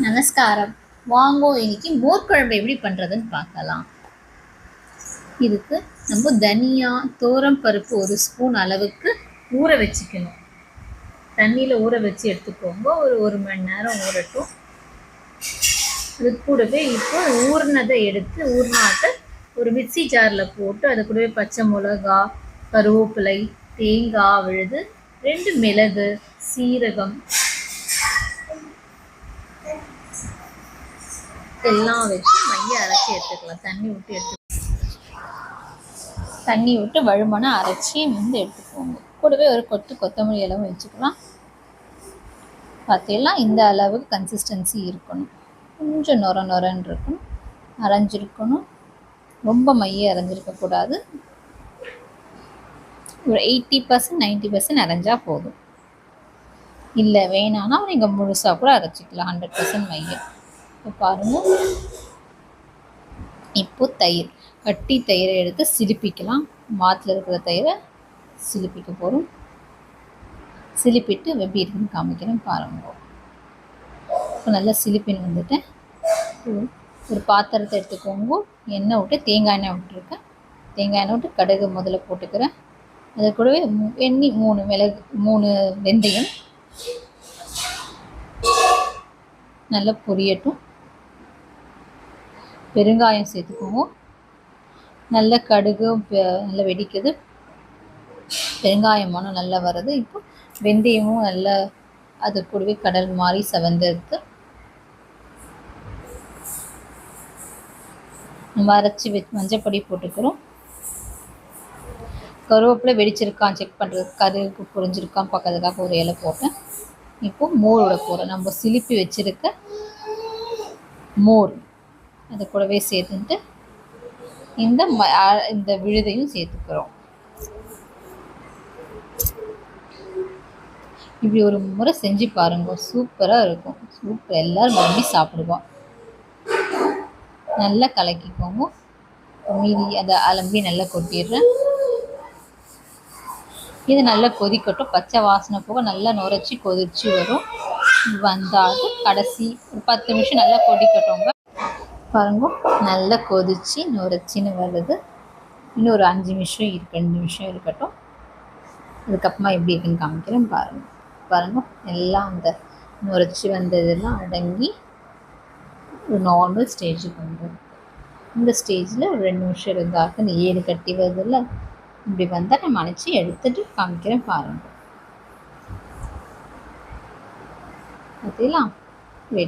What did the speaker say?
நமஸ்காரம். வாங்கோ இன்னைக்கு மோர் குழம்பு எப்படி பண்ணுறதுன்னு பார்க்கலாம். இதுக்கு நம்ம தனியா தோரம் பருப்பு 1 ஸ்பூன் அளவுக்கு ஊற வச்சுக்கணும். தண்ணியில் ஊற வச்சு எடுத்துக்கோங்க. ஒரு மணி நேரம் ஊறட்டும். அது கூடவே இப்போ ஊறினதை எடுத்து ஊறினாட்ட ஒரு மிக்சி ஜாரில் போட்டு அது கூடவே பச்சை மிளகா, கருவேப்பிலை, தேங்காய் விழுது, 2 மிளகு, சீரகம் எல்லாம் வச்சு மைய அரைச்சி எடுத்துக்கலாம். தண்ணி விட்டு வழுமனை அரைச்சி எடுத்துக்கோங்க. கூடவே ஒரு கொத்தமல்லி அளவு வச்சுக்கலாம். பார்த்தீங்கன்னா இந்த அளவுக்கு கன்சிஸ்டன்சி இருக்கணும். கொஞ்சம் நொரன்னு இருக்கணும், அரைஞ்சிருக்கணும். ரொம்ப மைய அரைஞ்சிருக்கக்கூடாது. ஒரு 80% 90% அரைஞ்சா போதும். இல்லை வேணான்னா நீங்கள் முழுசாக கூட அரைச்சிக்கலாம். 100% மைய. இப்போ பாருங்கள், இப்போ தயிர், கட்டி தயிரை எடுத்து சிலிப்பிக்கலாம். மாத்தில் இருக்கிற தயிரை சிலிப்பிக்க போகிறோம். சிலிப்பிட்டு எப்படி இருக்குன்னு காமிக்கிறேன் பாருங்கள். இப்போ நல்லா சிலிப்பின்னு வந்துட்டேன். ஒரு பாத்திரத்தை எடுத்துக்கோங்க. எண்ணெய் விட்டு தேங்காய் எண்ணெய் விட்டுருக்கேன். தேங்காய் எண்ணெய் விட்டு கடுகு முதல்ல போட்டுக்கிறேன். அது கூடவே 3 மிளகு, 3 வெந்தயம் நல்லா பொரியட்டும். பெருங்காயம் சேர்த்துக்கோங்க. நல்ல கடுகு நல்லா வெடிக்குது. பெருங்காயமான நல்லா வருது. இப்போ வெந்தயமும் நல்லா அது கூடவே கடல் மாதிரி செவந்திருக்கு. நம்ம அரைச்சி மஞ்சப்பொடி போட்டுக்கிறோம். கருவேப்பிலை வெடிச்சிருக்கான் செக் பண்ணுறது, கருகு புரிஞ்சிருக்கான் பக்கத்துக்காக ஒரு இலை போட்டேன். இப்போ மோர் விட போகிறேன். நம்ம சிலிப்பி வச்சுருக்க மோர் அதை கூடவே சேர்த்துட்டு இந்த விழுதையும் சேர்த்துக்கிறோம். இப்படி ஒரு முறை செஞ்சு பாருங்க, சூப்பராக இருக்கும். சூப்பர், எல்லோரும் விரும்பி சாப்பிடுவோம். நல்லா கலக்கிக்கோங்க. மீதி அதை அலம்பி நல்லா கொட்டிடுறேன். இது நல்லா கொதிக்கட்டும். பச்சை வாசனை போக நல்லா நுரைச்சி கொதிச்சு வரும். வந்தால் கடைசி ஒரு 10 நிமிஷம் நல்லா கொதிக்கட்டும்ங்க. பாருங்க, நல்லா கொதிச்சு நுரைச்சின்னு வருது. இன்னும் ஒரு 5 நிமிஷம் 2 நிமிஷம் இருக்கட்டும். அதுக்கப்புறமா எப்படி இருக்குன்னு காமிக்கிறேன் பாருங்கள். எல்லாம் அந்த நுரைச்சி வந்ததெல்லாம் அடங்கி ஒரு நார்மல் ஸ்டேஜுக்கு வந்துடும். இந்த ஸ்டேஜில் ஒரு 2 நிமிஷம் இருந்தாக்க இந்த 7 கட்டி வருதில்ல, இப்படி வந்தால் நான் மனைச்சி எடுத்துகிட்டு காமிக்கிறேன் பாருங்கள். பார்த்தீங்களா, ரெடி.